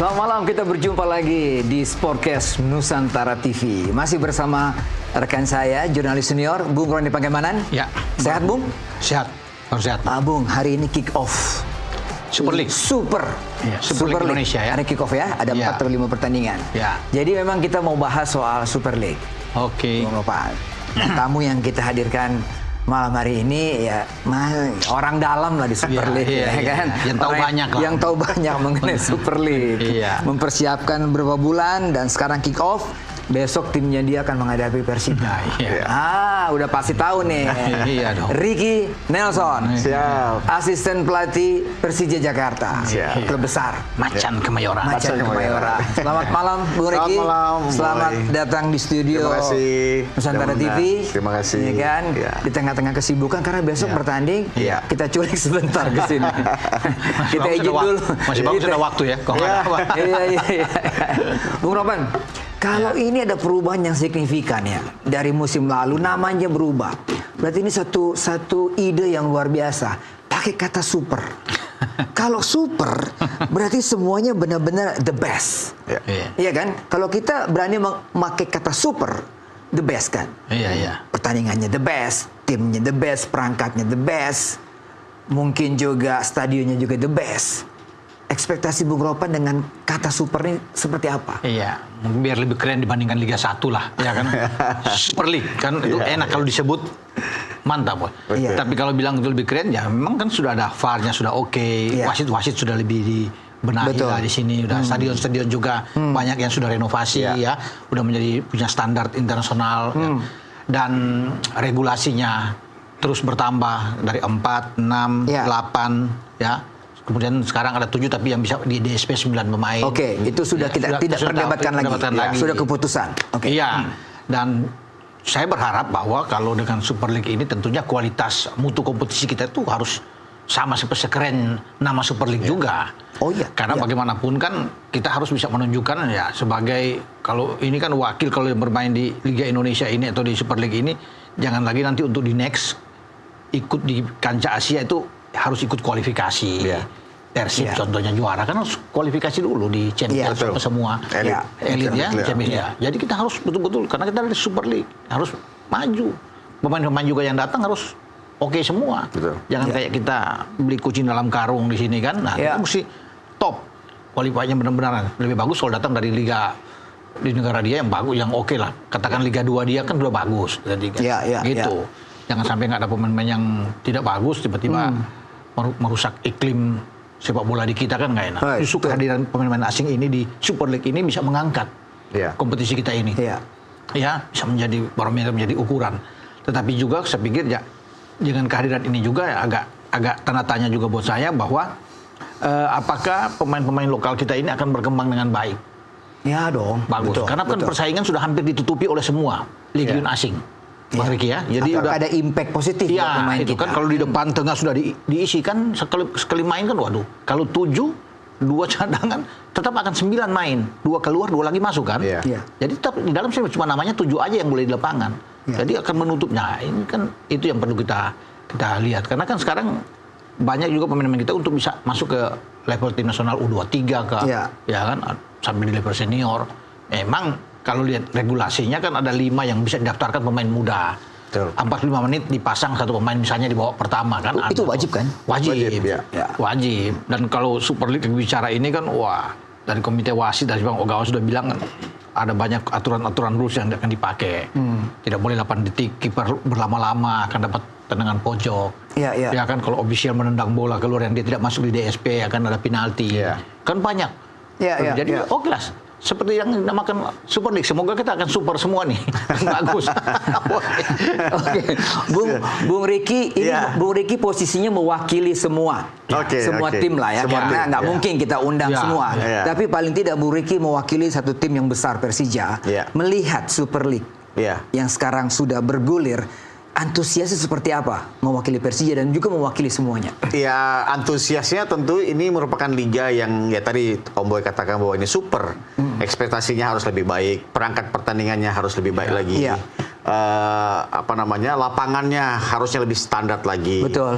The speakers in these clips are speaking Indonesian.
Selamat malam, kita berjumpa lagi di Sportcast Nusantara TV. Masih bersama rekan saya, jurnalis senior, Bung Roni Pangemanan. Ya. Sehat, Bung? Sehat, harus sehat. Bung, hari ini kick off. Super League. Super Super League Indonesia ya. Ada kick off ya, ada 4 atau 5 pertandingan. Ya. Jadi memang kita mau bahas soal Super League. Oke. Bung Ropan. Tamu yang kita hadirkan malam hari ini ya orang dalam lah di Super League ya kan. Yang tahu banyak lah. Yang tahu banyak mengenai Super League. Mempersiapkan beberapa bulan dan sekarang kick off. Besok timnya dia akan menghadapi Persija. Udah pasti tahu nih. Iya dong. Ricky Nelson. Siap. Asisten pelatih Persija Jakarta. Siap. Klub besar. Macan Kemayoran. Macan Kemayoran. Selamat malam Bung Ricky. Selamat malam. Selamat datang di studio. Terima kasih. Nusantara TV. Terima kasih. Ya kan? Ya. Di tengah-tengah kesibukan karena besok bertanding. Ya. Kita culik sebentar ke sini. Kita izin dulu. Masih bagus ada waktu ya. Iya. Bung Ropan, kalau ini ada perubahan yang signifikan ya dari musim lalu, namanya berubah. Berarti ini satu ide yang luar biasa. Pakai kata super. Kalau super, berarti semuanya benar-benar the best. Iya kan? Kalau kita berani memakai kata super, the best kan? Iya. Pertandingannya the best, timnya the best, perangkatnya the best. Mungkin juga stadionnya juga the best. Ekspektasi Bung Ropan dengan kata super ini seperti apa? Iya, mungkin biar lebih keren dibandingkan Liga 1 lah, ya kan? Super League kan itu enak kalau disebut, mantap, Boy. Tapi kalau bilang itu lebih keren, ya memang kan sudah ada VAR-nya sudah oke, wasit-wasit sudah lebih dibenahi lah di sini, udah stadion-stadion juga banyak yang sudah renovasi ya, udah menjadi punya standar internasional dan regulasinya terus bertambah dari 4, 6, 8 ya. Kemudian sekarang ada 7 tapi yang bisa di DSP 9 pemain. Oke, itu sudah tidak perdebatkan lagi. Sudah keputusan. Oke. Iya. Dan saya berharap bahwa kalau dengan Super League ini tentunya kualitas mutu kompetisi kita itu harus sama seperti sekeren nama Super League juga. Oh iya. Karena bagaimanapun kan kita harus bisa menunjukkan ya sebagai kalau ini kan wakil kalau bermain di Liga Indonesia ini atau di Super League ini jangan lagi nanti untuk di next ikut di kancah Asia itu harus ikut kualifikasi. Persib contohnya juara kan harus kualifikasi dulu di Champions semua elit ya, Champions ya. Jadi kita harus betul-betul karena kita dari Super League harus maju. Pemain-pemain juga yang datang harus oke semua. Jangan kayak kita beli kucing dalam karung di sini kan. Nah, kita mesti top. Kualifikasinya benar-benar lebih bagus kalau datang dari liga di negara dia yang bagus, yang oke lah. Katakan Liga 2 dia kan sudah bagus. Jadi kan gitu. Jangan sampai nggak ada pemain-pemain yang tidak bagus tiba-tiba merusak iklim sepak bola di kita kan nggak enak. Justru kehadiran pemain-pemain asing ini di Super League ini bisa mengangkat kompetisi kita ini. Ya, bisa menjadi barometer, menjadi ukuran. Tetapi juga saya pikir ya dengan kehadiran ini juga ya, agak tanda tanya juga buat saya bahwa apakah pemain-pemain lokal kita ini akan berkembang dengan baik? Ya dong. Bagus. Karena kan persaingan sudah hampir ditutupi oleh semua legion asing. Bang Ricky ya, jadi udah ada impact positif buat pemain itu kita. Kan kalau di depan tengah sudah diisi kan sekali main kan waduh. Kalau 7 2 cadangan tetap akan 9 main, 2 keluar 2 lagi masuk kan. Jadi tetap di dalam cuma namanya 7 aja yang boleh di lapangan. Jadi akan menutupnya. Ini kan itu yang perlu kita lihat karena kan sekarang banyak juga pemain-pemain kita untuk bisa masuk ke level tim nasional U23 ya kan sampai di level senior. Emang kalau lihat regulasinya kan ada 5 yang bisa didaftarkan pemain muda. 45 menit dipasang satu pemain misalnya di babak pertama kan. Itu wajib kan? Wajib. Dan kalau Super League bicara ini kan wah dari komite wasit dari Bang Ogawa sudah bilang kan ada banyak aturan-aturan rules yang akan dipakai. Tidak boleh 8 detik kiper berlama-lama akan dapat tendangan pojok. Ya kan kalau ofisial menendang bola keluar yang dia tidak masuk di DSP akan ada penalti. Kan banyak. Jadi oke lah. Seperti yang dinamakan Super League. Semoga kita akan super semua nih. Bagus. Oke. Bung Ricky, ini Bung Ricky posisinya mewakili semua. Semua tim lah ya. Karena nggak mungkin kita undang semua. Tapi paling tidak Bung Ricky mewakili satu tim yang besar Persija. Melihat Super League yang sekarang sudah bergulir. Antusiasnya seperti apa mewakili Persija dan juga mewakili semuanya? Ya antusiasnya tentu ini merupakan liga yang ya tadi Om Boy katakan bahwa ini super. Ekspektasinya harus lebih baik, perangkat pertandingannya harus lebih baik lagi. lapangannya harusnya lebih standar lagi. Betul.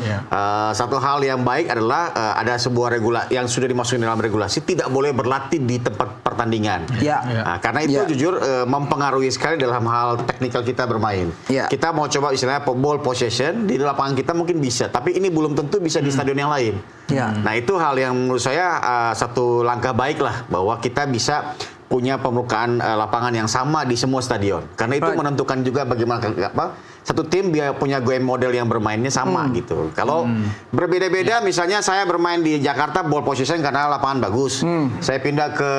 Satu hal yang baik adalah ada sebuah yang sudah dimasukin dalam regulasi tidak boleh berlatih di tempat pertandingan. Ya. Nah, karena itu jujur mempengaruhi sekali dalam hal teknikal kita bermain. Ya. Kita mau coba istilahnya ball possession di lapangan kita mungkin bisa, tapi ini belum tentu bisa di stadion yang lain. Ya. Nah itu hal yang menurut saya satu langkah baik lah bahwa kita bisa punya permukaan lapangan yang sama di semua stadion. Karena itu menentukan juga bagaimana satu tim dia punya game model yang bermainnya sama gitu. Kalau berbeda-beda, misalnya saya bermain di Jakarta ball position karena lapangan bagus. Saya pindah ke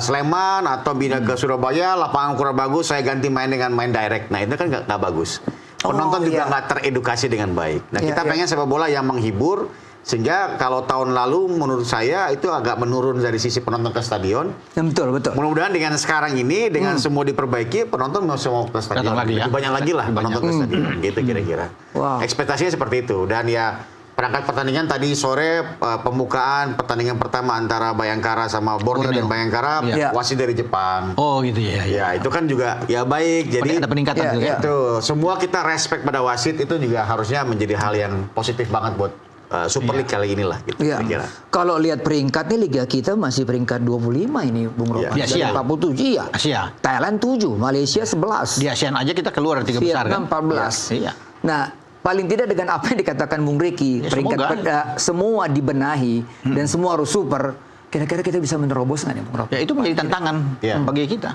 Sleman atau pindah ke Surabaya, lapangan kurang bagus, saya ganti main dengan main direct. Nah itu kan nggak bagus. Penonton juga nggak teredukasi dengan baik. Nah kita pengen sepak bola yang menghibur. Sehingga kalau tahun lalu menurut saya itu agak menurun dari sisi penonton ke stadion. Betul, betul. Mudah-mudahan dengan sekarang ini dengan semua diperbaiki, penonton mau ke stadion. Lagi, banyak lagi lah penonton ke stadion gitu kira-kira. Wow. Ekspektasinya seperti itu. Dan ya perangkat pertandingan tadi sore pembukaan pertandingan pertama antara Bayangkara sama Borneo dan Bayangkara wasit dari Jepang. Oh gitu ya. Ya itu kan juga ya baik. Jadi ada peningkatan juga. Itu semua kita respect pada wasit itu juga harusnya menjadi hal yang positif banget buat Super League kali inilah gitu. Iya. Kalau lihat peringkatnya liga kita masih peringkat 25 ini Bung Roman. Di Asia. Dari 47 iya. Asia. Thailand 7, Malaysia 11. Di ASEAN aja kita keluar dari 3 besar kan. Vietnam 14. Iya. Nah, paling tidak dengan apa yang dikatakan Bung Ricky, Ya, peringkat semua dibenahi dan semua harus super. Kira-kira kita bisa menerobos nggak nih Bung Roman? Ya itu menjadi tantangan bagi kita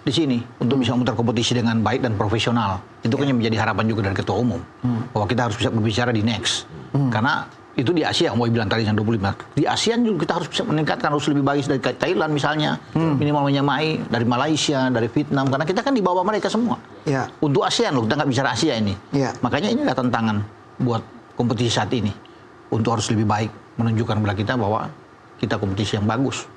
di sini untuk bisa memutar kompetisi dengan baik dan profesional. Itu kan yang menjadi harapan juga dari ketua umum bahwa kita harus bisa berbicara di next. Karena itu di Asia, mau bilang tadi yang 25. Di ASEAN juga kita harus bisa meningkatkan, harus lebih bagus dari Thailand misalnya, minimal menyamai dari Malaysia, dari Vietnam, karena kita kan di bawah mereka semua. Ya. Untuk ASEAN loh, kita nggak bicara Asia ini. Ya. Makanya ini adalah tantangan buat kompetisi saat ini untuk harus lebih baik menunjukkan kepada kita bahwa kita kompetisi yang bagus,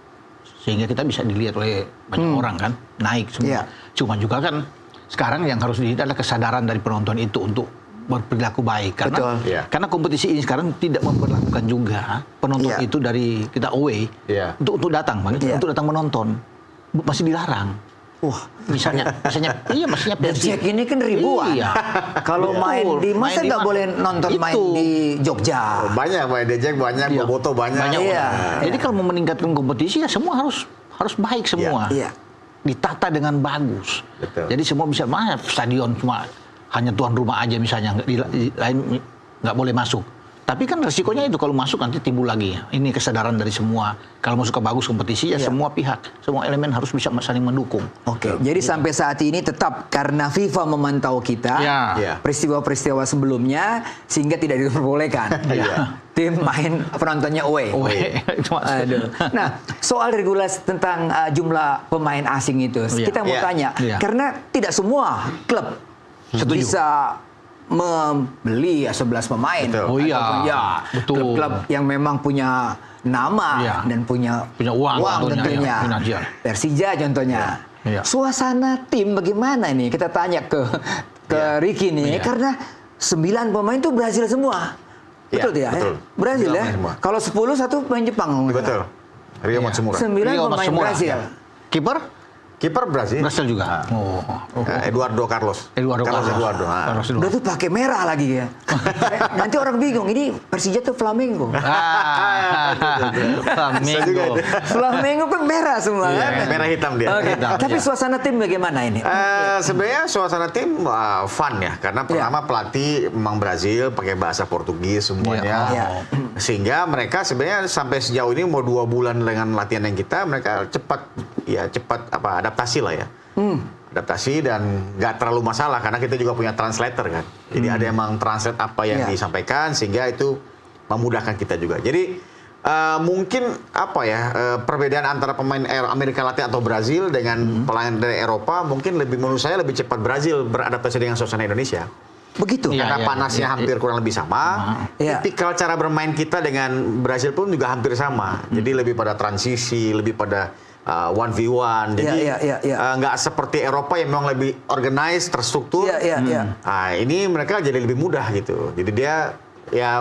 sehingga kita bisa dilihat oleh banyak orang kan, naik semua. Cuma juga kan sekarang yang harus dilihat adalah kesadaran dari penonton itu untuk berperilaku baik karena kompetisi ini sekarang tidak memperlakukan juga penonton itu dari kita away untuk datang untuk datang menonton masih dilarang. Wah, misalnya maksudnya Jack ini kan ribuan. Iya. Kalau main di masa nggak boleh nonton main di Jogja. Banyak main di Jack, banyak Boboto banyak. Jadi kalau mau meningkatkan kompetisi ya semua harus baik semua. Ditata dengan bagus. Betul. Jadi semua bisa stadion cuma hanya tuan rumah aja misalnya, di lain nggak boleh masuk. Tapi kan resikonya itu kalau masuk nanti timbul lagi. Ini kesadaran dari semua. Kalau mau suka bagus kompetisi ya semua pihak, semua elemen harus bisa saling mendukung. Oke. Jadi sampai saat ini tetap karena FIFA memantau kita peristiwa-peristiwa sebelumnya sehingga tidak diperbolehkan. Tim main penontonnya away. Aduh. Nah, soal regulasi tentang jumlah pemain asing itu, kita mau tanya karena tidak semua klub bisa membeli 11 pemain. Oh iya. Betul. Klub yang memang punya nama dan punya uang tentunya. Persija contohnya. Suasana tim bagaimana nih? Kita tanya ke Ricky nih karena 9 pemain itu Brazil semua. Betul tidak? Betul. Brazil ya. Kalau 10 satu pemain Jepang. Betul. Rio Matsumura. 9 pemain Brazil. Kiper Brazil juga. Eduardo Carlos. Udah tuh pakai merah lagi ya. Nanti orang bingung, ini Persija tuh Flamengo. Flamengo kan merah semua kan. Merah hitam dia. Tapi suasana tim bagaimana ini? Sebenarnya suasana tim fun ya, karena pertama pelatih memang Brazil pakai bahasa Portugis semuanya. Sehingga mereka sebenarnya sampai sejauh ini mau 2 bulan dengan latihan yang kita, mereka cepat adaptasi lah ya. Adaptasi dan nggak terlalu masalah karena kita juga punya translator kan. Jadi ada yang translate apa yang disampaikan sehingga itu memudahkan kita juga. Jadi mungkin perbedaan antara pemain Amerika Latin atau Brazil dengan pemain dari Eropa mungkin menurut saya lebih cepat Brazil beradaptasi dengan suasana Indonesia. Begitu. Karena panasnya hampir kurang lebih sama. Tipikal cara bermain kita dengan Brazil pun juga hampir sama. Jadi lebih pada transisi, lebih pada 1v1. Jadi nggak seperti Eropa yang memang lebih organized, terstruktur. Nah, ini mereka jadi lebih mudah gitu. Jadi dia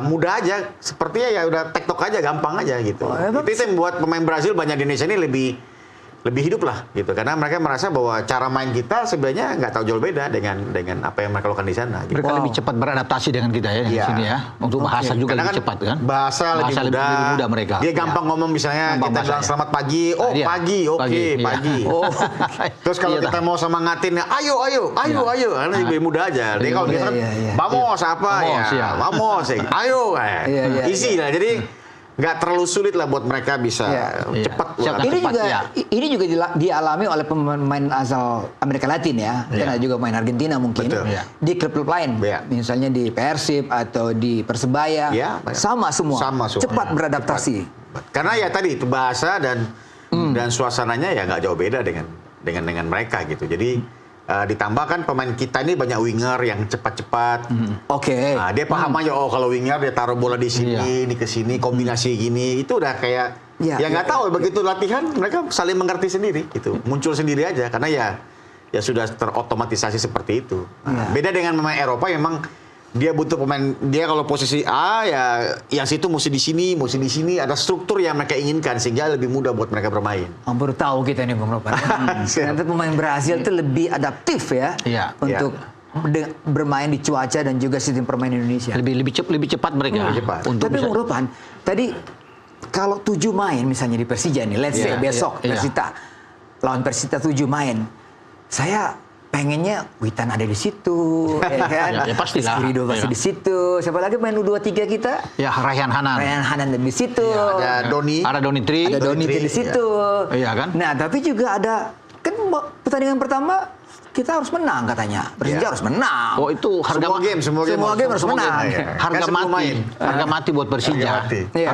mudah aja. Sepertinya udah tektok aja, gampang aja gitu. Itu yang membuat pemain Brazil banyak di Indonesia ini lebih lebih hidup lah gitu, karena mereka merasa bahwa cara main kita sebenarnya nggak tahu jauh beda dengan apa yang mereka lakukan di sana. Gitu. Mereka lebih cepat beradaptasi dengan kita ya di Iya. sini ya. Untuk bahasa juga Karena lebih cepat kan. Bahasa lebih mudah. mereka. Dia gampang ngomong, misalnya Gampang kita bilang bahasanya. selamat pagi, oh Iya. pagi, oke Pagi, iya. pagi. Oh. Terus kalau Iya, kita mau semangatin, ayo, karena lebih mudah aja. Dia kalau Iya, kita kan, iya. vamos apa Vamos, ya, iya. vamos, ayo, Iya. easy lah. Jadi nggak terlalu sulit lah buat mereka bisa Iya. cepat. Siap. Ini Cepat, juga ya. ini juga dialami oleh pemain asal Amerika Latin ya. Iya. Dan ada juga pemain Argentina mungkin. Betul. Iya. Di klub-klub lain. Iya. Misalnya di Persib atau di Persebaya. Iya, banyak. Sama semua. Sama semua. Cepat Iya. beradaptasi. Karena ya tadi itu bahasa dan suasananya ya nggak jauh beda dengan mereka gitu. Jadi ditambah kan pemain kita ini banyak winger yang cepat-cepat. Oke. Nah, dia paham aja, oh kalau winger dia taruh bola di sini, Iya. ini ke sini, kombinasi gini, itu udah kayak Iya, ya nggak iya, tahu begitu latihan mereka saling mengerti sendiri gitu, muncul sendiri aja karena ya sudah terotomatisasi seperti itu. Nah, Iya. beda dengan pemain Eropa memang dia butuh pemain, dia kalau posisi A ya yang situ mesti di sini, ada struktur yang mereka inginkan sehingga lebih mudah buat mereka bermain. Baru tahu kita nih Bung Ropan. Ternyata pemain Brasil itu lebih adaptif ya. Iya. Untuk bermain di cuaca dan juga sistem permainan Indonesia. Lebih cepat mereka. Lebih cepat. Untuk Tapi bisa- Bung Ropan, tadi kalau 7 main misalnya di Persija nih, let's say Iya, besok iya. Persita lawan Persita 7 main, saya pengennya Witan ada di situ, ya kan? Ya pastilah. Skirido masih Iya. di situ. Siapa lagi main U23 kita? Ya Rayhan Hanan. Ryan Hanan ada di situ. Ada Doni. Ada Doni Tri. Ada Doni Tri, di situ. Iya kan? Nah, tapi juga ada kan pertandingan pertama kita harus menang katanya. Persija Iya. harus menang. Oh itu Semua game harus menang. Iya. harga Kan sebelum mati, main. harga mati buat Persija. Harga mati. Iya.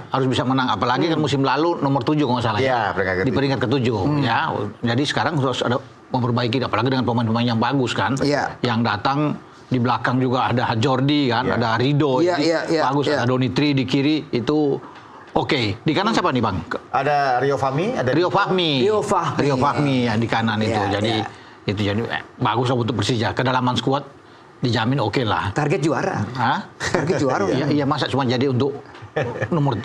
harus bisa menang. Apalagi kan musim lalu nomor 7 kalau nggak salah Iya, ya. peringkat Di ketujuh. peringkat ke-7 ya. Jadi sekarang harus ada memperbaiki, apalagi dengan pemain-pemain yang bagus kan. Iya. Yang datang di belakang juga ada Jordi kan, Iya. ada Rido, Iya, ini iya, bagus. iya. Ada Doni Tri di kiri itu oke. Di kanan siapa nih Bang? Ada Rio Fahmi, ada Rio Fahmi. Rio Fahmi. Ya di kanan itu. Iya, Jadi iya. itu jadi bagus lah untuk Persija. Kedalaman skuad dijamin oke lah. Target juara. Hah? Target juara. Iya, masa cuma jadi untuk nomor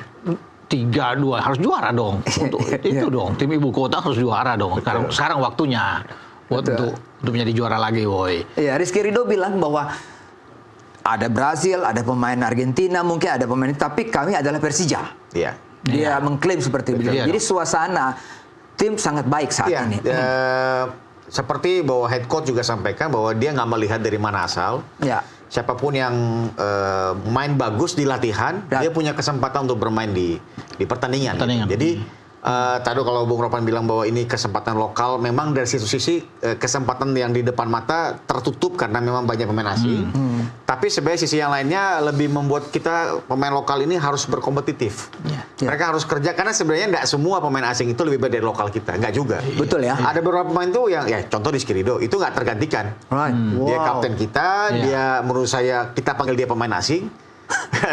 3-2 harus juara dong. Untuk itu dong, tim ibu kota harus juara dong. Sekarang waktunya buat Betul. untuk menjadi juara lagi, boy. Iya, Rizky Ridho bilang bahwa ada Brasil, ada pemain Argentina, mungkin ada pemain, tapi kami adalah Persija. Iya. Dia mengklaim seperti itu. Iya Jadi dong. suasana tim sangat baik saat Iya, ini. seperti bahwa head coach juga sampaikan bahwa dia nggak melihat dari mana asal. Ya. Siapapun yang main bagus di latihan, Ya. dia punya kesempatan untuk bermain di pertandingan. Pertandingan. Gitu. Jadi tadi kalau Bung Ropan bilang bahwa ini kesempatan lokal, memang dari sisi kesempatan yang di depan mata tertutup karena memang banyak pemain asing. Tapi sebenarnya sisi yang lainnya lebih membuat kita pemain lokal ini harus berkompetitif. Iya. Ya. Mereka harus kerja karena sebenarnya nggak semua pemain asing itu lebih baik dari lokal kita, nggak juga. Betul ya. Ada beberapa pemain tuh yang ya contoh di Skirido itu nggak tergantikan. Right. Dia Wow. kapten kita, Iya. dia menurut saya kita panggil dia pemain asing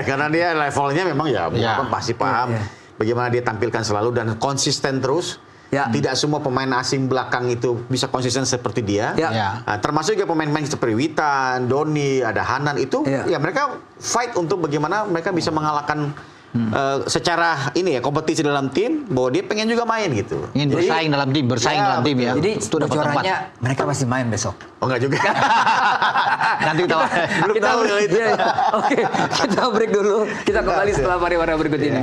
karena dia levelnya memang ya Bung Iya. Ropan pasti paham Iya. bagaimana dia tampilkan selalu dan konsisten terus. Ya. Tidak semua pemain asing belakang itu bisa konsisten seperti dia. Ya. Ya. Nah, termasuk juga pemain-pemain seperti Witan, Doni, ada Hanan itu Ya. ya mereka fight untuk bagaimana mereka bisa mengalahkan secara ini ya kompetisi dalam tim bahwa dia pengen juga main gitu. Ingin bersaing dalam tim, Ya, dalam tim ya. Jadi Itu dapat tempat. bocorannya mereka masih main besok. Oh enggak juga. Nanti kita Belum tahu kalau itu. Iya, iya. Oke, kita break dulu. Kita kembali setelah pariwara berikut ini.